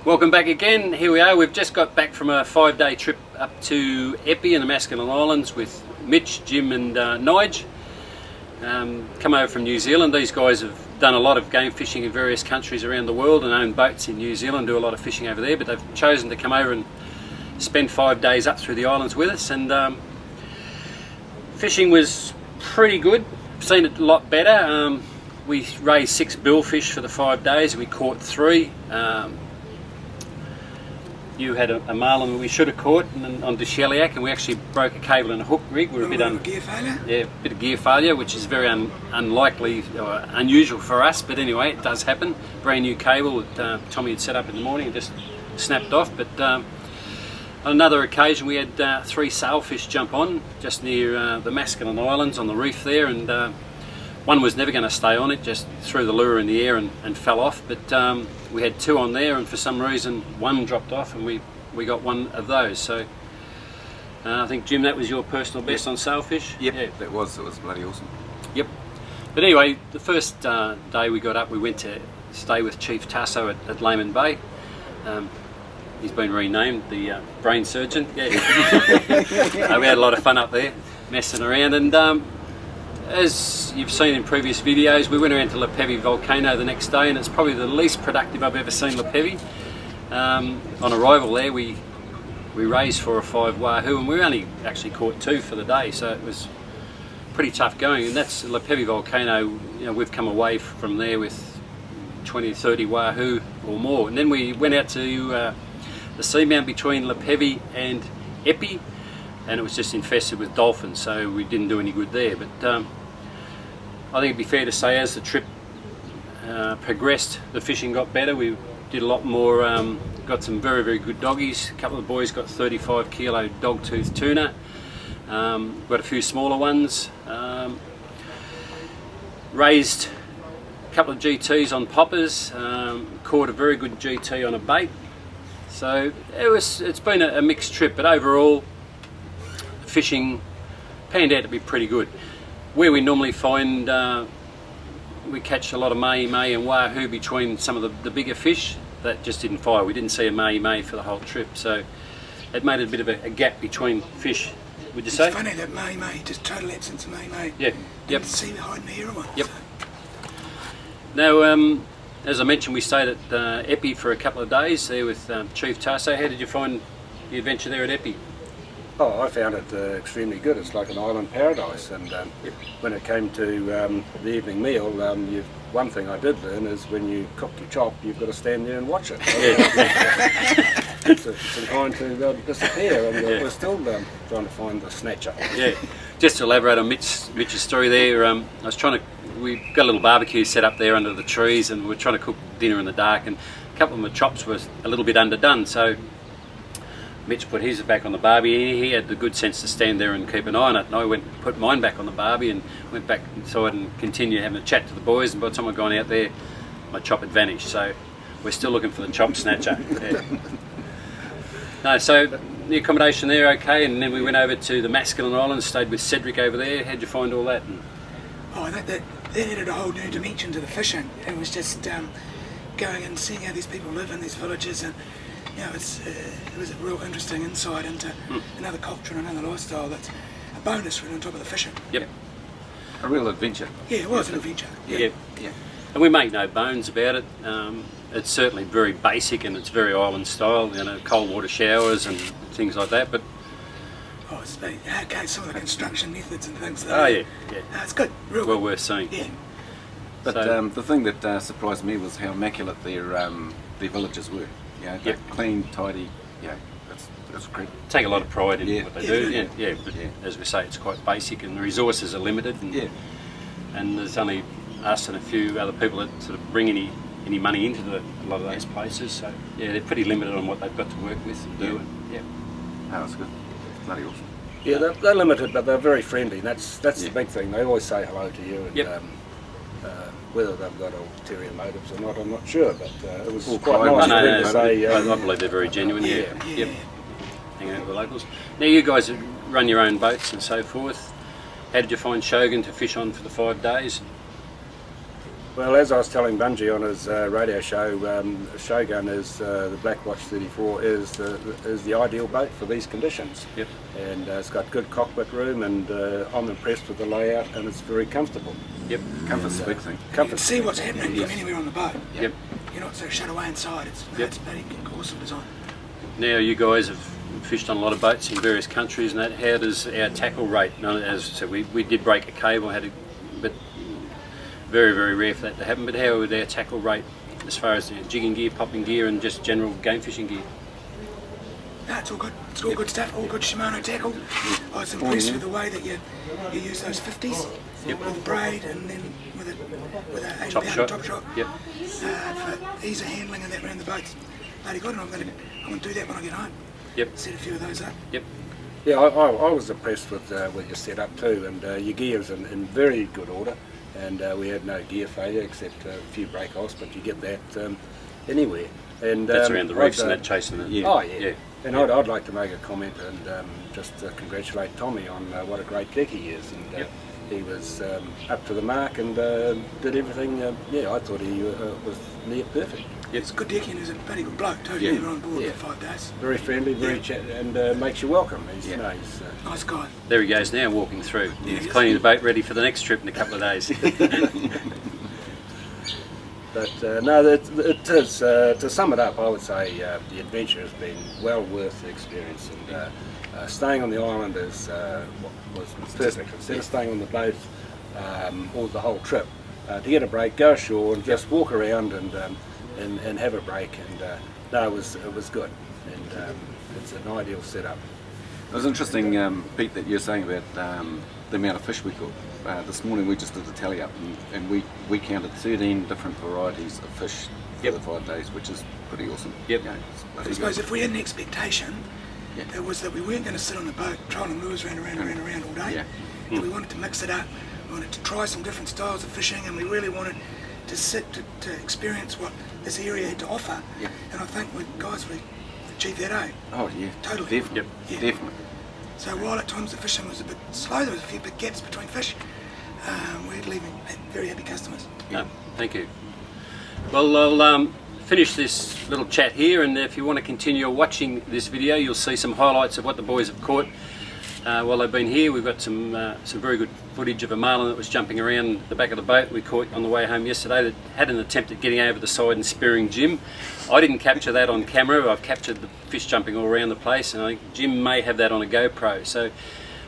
Welcome back again. Here we are. We've just got back from a 5-day trip up to Epi in the Maskelyne Islands with Mitch, Jim and Nigel. Come over from New Zealand. These guys have done a lot of game fishing in various countries around the world and own boats in New Zealand, do a lot of fishing over there, but they've chosen to come over and spend 5 days up through the islands with us. And fishing was pretty good. I've seen it a lot better. We raised 6 billfish for the 5 days. We caught 3. You had a marlin we should have caught on the Shellyak, and we actually broke a cable and a hook rig. We were a bit gear failure. Yeah, a bit of gear failure, which is very unlikely or unusual for us. But anyway, it does happen. Brand new cable that Tommy had set up in the morning and just snapped off. But on another occasion, we had 3 sailfish jump on just near the Maskelyne Islands on the reef there, and one was never going to stay on. It just threw the lure in the air and fell off. But we had 2 on there, and for some reason one dropped off, and we got 1 of those. So I think, Jim, that was your personal best on sailfish? Yep, yeah. It was bloody awesome. Yep. But anyway, the first day we got up, we went to stay with Chief Tasso at Lehman Bay. He's been renamed the brain surgeon. Yeah. We had a lot of fun up there, messing around, and as you've seen in previous videos, we went around to Lepevi volcano the next day, and it's probably the least productive I've ever seen Lepevi. On arrival there, we raised 4 or 5 wahoo, and we only actually caught 2 for the day, so it was pretty tough going. And that's Lepevi volcano. You know, we've come away from there with 20 or 30 wahoo or more. And then we went out to the seamount between Lepevi and Epi, and it was just infested with dolphins, so we didn't do any good there. But I think it'd be fair to say, as the trip progressed, the fishing got better. We did a lot more, got some very, very good doggies. A couple of the boys got 35 kilo dogtooth tuna, got a few smaller ones, raised a couple of GTs on poppers, caught a very good GT on a bait. So it's been a mixed trip, but overall fishing panned out to be pretty good. Where we normally find we catch a lot of mahi-mahi and wahoo between some of the bigger fish, that just didn't fire. We didn't see a mahi-mahi for the whole trip, so it made it a bit of a gap between fish, would you say? It's funny that mahi-mahi, just total absence of mahi-mahi. Yeah, yep. See the hide and hear one. Yep. So. Now, as I mentioned, we stayed at Epi for a couple of days there with Chief Tasso. How did you find the adventure there at Epi? Oh, I found it extremely good. It's like an island paradise, and when it came to the evening meal, one thing I did learn is when you cook your chop, you've got to stand there and watch it. It's inclined to disappear, and we're still trying to find the snatcher. Yeah, just to elaborate on Mitch's story there, I was we got a little barbecue set up there under the trees, and we're trying to cook dinner in the dark, and a couple of my chops was a little bit underdone, so Mitch put his back on the barbie. He had the good sense to stand there and keep an eye on it, and I went and put mine back on the barbie and went back inside and continued having a chat to the boys, and by the time I'd gone out there, my chop had vanished, so we're still looking for the chop snatcher. Yeah. No, so the accommodation there okay, and then we went over to the Maskelyne Islands, stayed with Cedric over there. How'd you find all that? Oh, that added a whole new dimension to the fishing. It was just going and seeing how these people live in these villages, and you know, it was a real interesting insight into another culture and another lifestyle. That's a bonus right on top of the fishing. Yep. A real adventure. Yeah, it was an adventure. Yeah. And we make no bones about it. It's certainly very basic, and it's very island style, you know, cold water showers and things like that, but oh, it's been, okay, some of the construction methods and things like that. Oh yeah. No, it's good, real well good. Worth seeing. Yeah. But so, the thing that surprised me was how immaculate their villages were. You know, clean, tidy. Yeah, that's great. Take a lot of pride in what they do. Really. Yeah, but as we say, it's quite basic, and the resources are limited. And, and there's only us and a few other people that sort of bring any money into a lot of those places. So yeah, they're pretty limited on what they've got to work with and do. Oh, that's good. Bloody awesome. Yeah, they're limited, but they're very friendly. That's the big thing. They always say hello to you, and whether they've got ulterior motives or not, I'm not sure. But it was quite nice for them to say. I believe they're very genuine. Yep. Hanging out with the locals. Now you guys run your own boats and so forth. How did you find Shogun to fish on for the 5 days? Well, as I was telling Bungie on his radio show, Shogun is the Black Watch 34 is the ideal boat for these conditions. Yep. And it's got good cockpit room, and I'm impressed with the layout, and it's very comfortable. Yep. Comfort's the big thing. You can Comfort. see what's happening from anywhere on the boat. Yep. You're not so shut away inside. It's bloody awesome design. Now you guys have fished on a lot of boats in various countries and that. How does our tackle rate? As I said, we did break a cable, but very, very rare for that to happen. But how would our tackle rate as far as jigging gear, popping gear, and just general game fishing gear? No, it's all good. It's all good stuff. All good Shimano tackle. I was impressed with the way that you use those 50s with braid and then with a 8 Top pound shot. top shot. Yep. For ease of handling and that around the boats. Bloody good, and I'm going to do that when I get home. Yep. Set a few of those up. Yep. Yeah, I was impressed with your setup too, and your gear's in very good order. And we had no gear failure except a few break-offs, but you get that anywhere. And That's around the reefs and I'd, that chasing it. Yeah. Oh yeah. Yeah. And I'd like to make a comment and just congratulate Tommy on what a great deck he is. And Yep. he was up to the mark and did everything. I thought he was near perfect. It's good decking. He's a bloody good bloke too. Yeah. He was on board Yeah. for 5 days. Very friendly, very chat, and makes you welcome. He's Nice guy. There he goes now, walking through. He's Yes. cleaning the boat, ready for the next trip in a couple of days. But no, it is. To sum it up, I would say the adventure has been well worth the experience, and staying on the island was perfect. Instead of staying on the boat all the whole trip, to get a break, go ashore, and just walk around and have a break. And no, it was good, and it's an ideal setup. It was interesting, Pete, that you're saying about the amount of fish we caught. This morning we just did the tally up, and we counted 13 different varieties of fish for the 5 days, which is pretty awesome. Yep. You know, it's I bloody suppose good. if we had an expectation, Yeah. it was that we weren't going to sit on the boat trolling lures around all day. Yeah. That we wanted to mix it up. We wanted to try some different styles of fishing, and we really wanted to sit to experience what this area had to offer. Yeah. And I think we achieved that, eh? Oh yeah, Totally. definitely, Yep. definitely. So while at times the fishing was a bit slow, there was a few big gaps between fish. We had very happy customers. No, thank you. Well, I'll finish this little chat here, and if you want to continue watching this video, you'll see some highlights of what the boys have caught while they've been here. We've got some very good footage of a marlin that was jumping around the back of the boat we caught on the way home yesterday that had an attempt at getting over the side and spearing Jim. I didn't capture that on camera. I've captured the fish jumping all around the place, and I think Jim may have that on a GoPro. So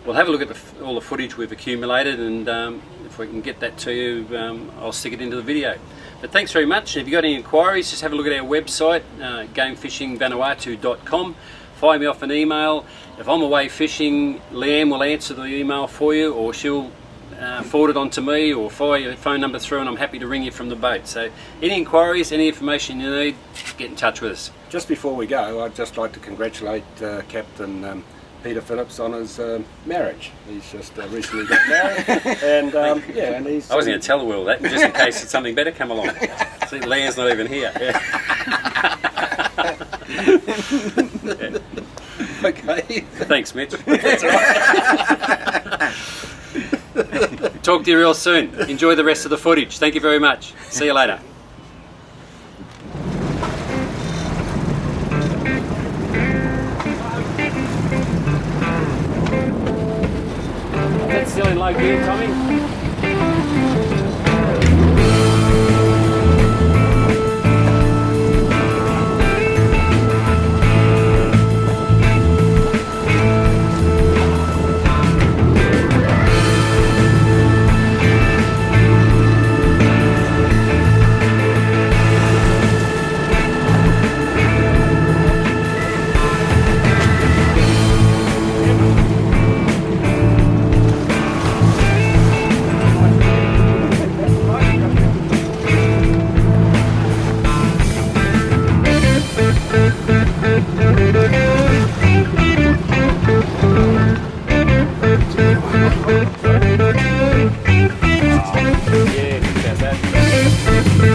we'll have a look at all the footage we've accumulated, and if we can get that to you, I'll stick it into the video. But thanks very much. If you've got any inquiries, just have a look at our website, gamefishingvanuatu.com. Fire me off an email. If I'm away fishing, Leanne will answer the email for you, or she'll forward it on to me, or fire your phone number through, and I'm happy to ring you from the boat. So any inquiries, any information you need, get in touch with us. Just before we go, I'd just like to congratulate Captain Peter Phillips on his marriage. He's just recently got married, and and he's. I was going to tell the world that, just in case something better come along. See, Leanne's not even here. Okay. Thanks, Mitch. Talk to you real soon. Enjoy the rest of the footage. Thank you very much. See you later. That's still in low gear, Tommy. Yeah, think about that.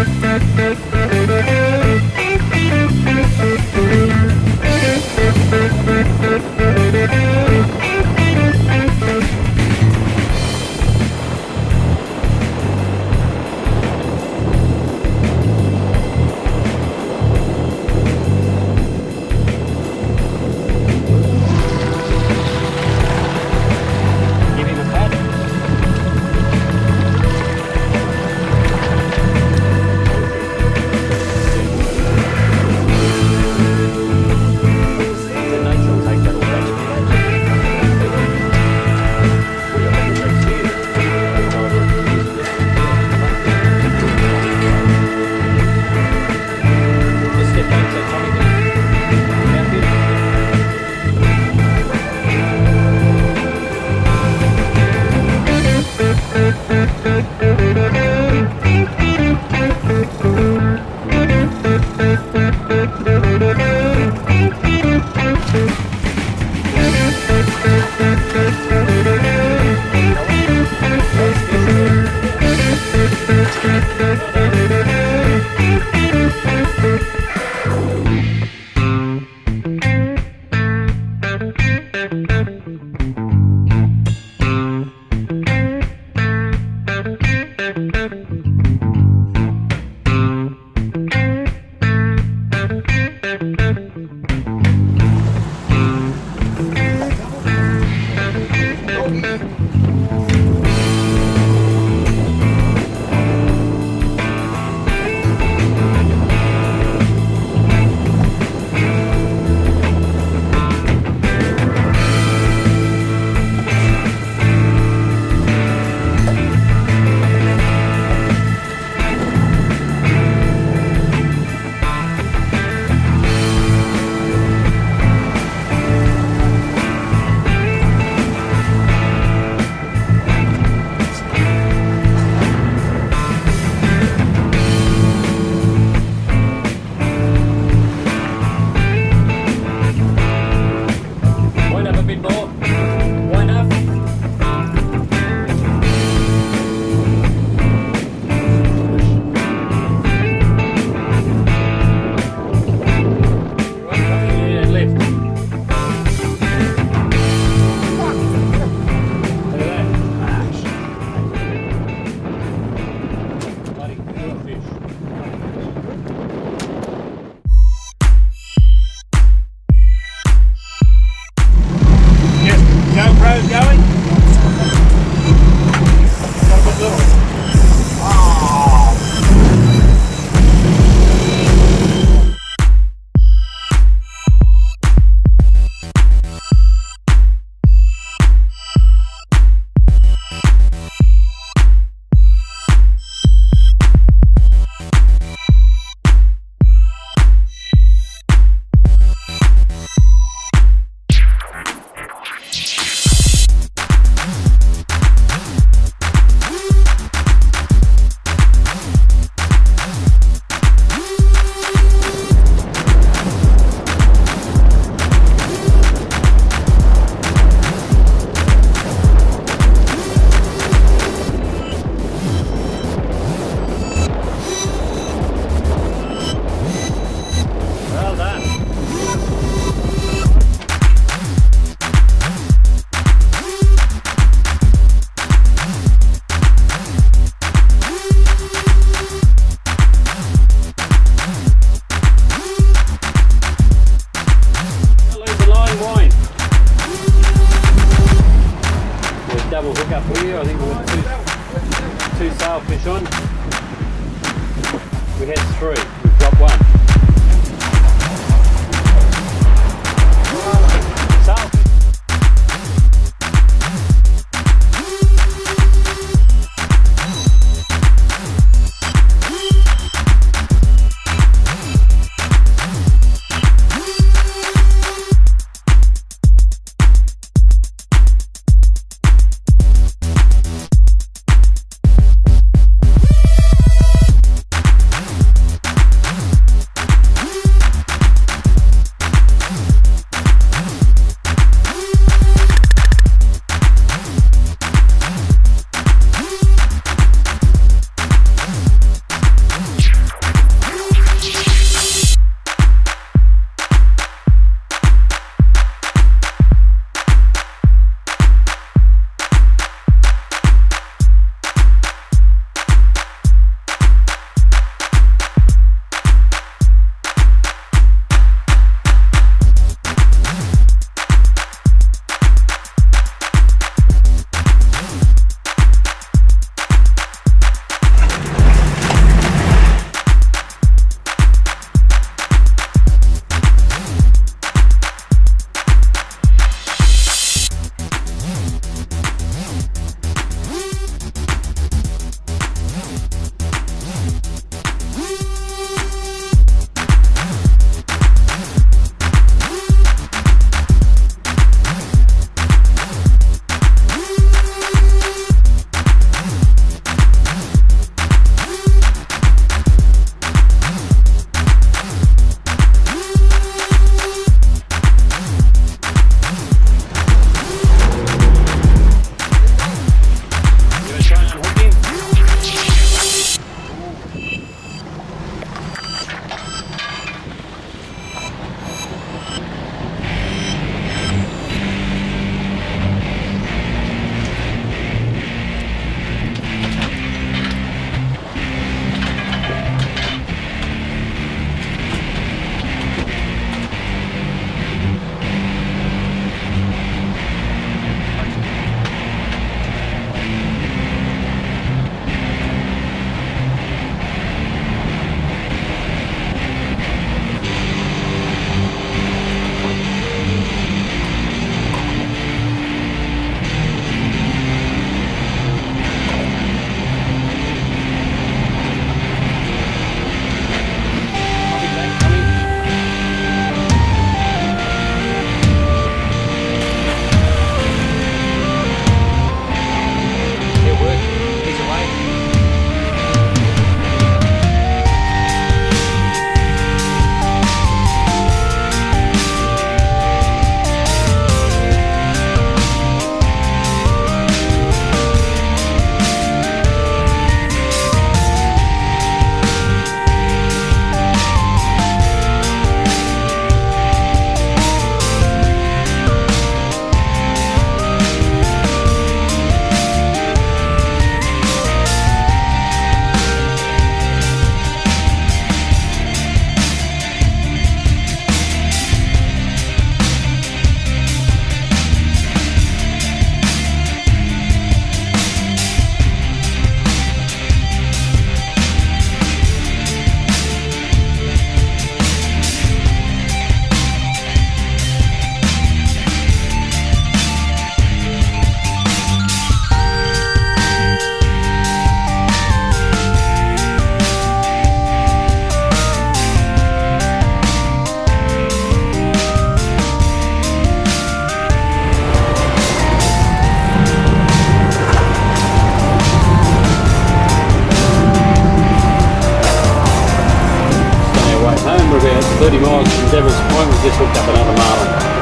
Hookup here. I think we've got two sailfish on. We had three. We've dropped one. Sailfish. Devil's Point, we just hooked up another marlin.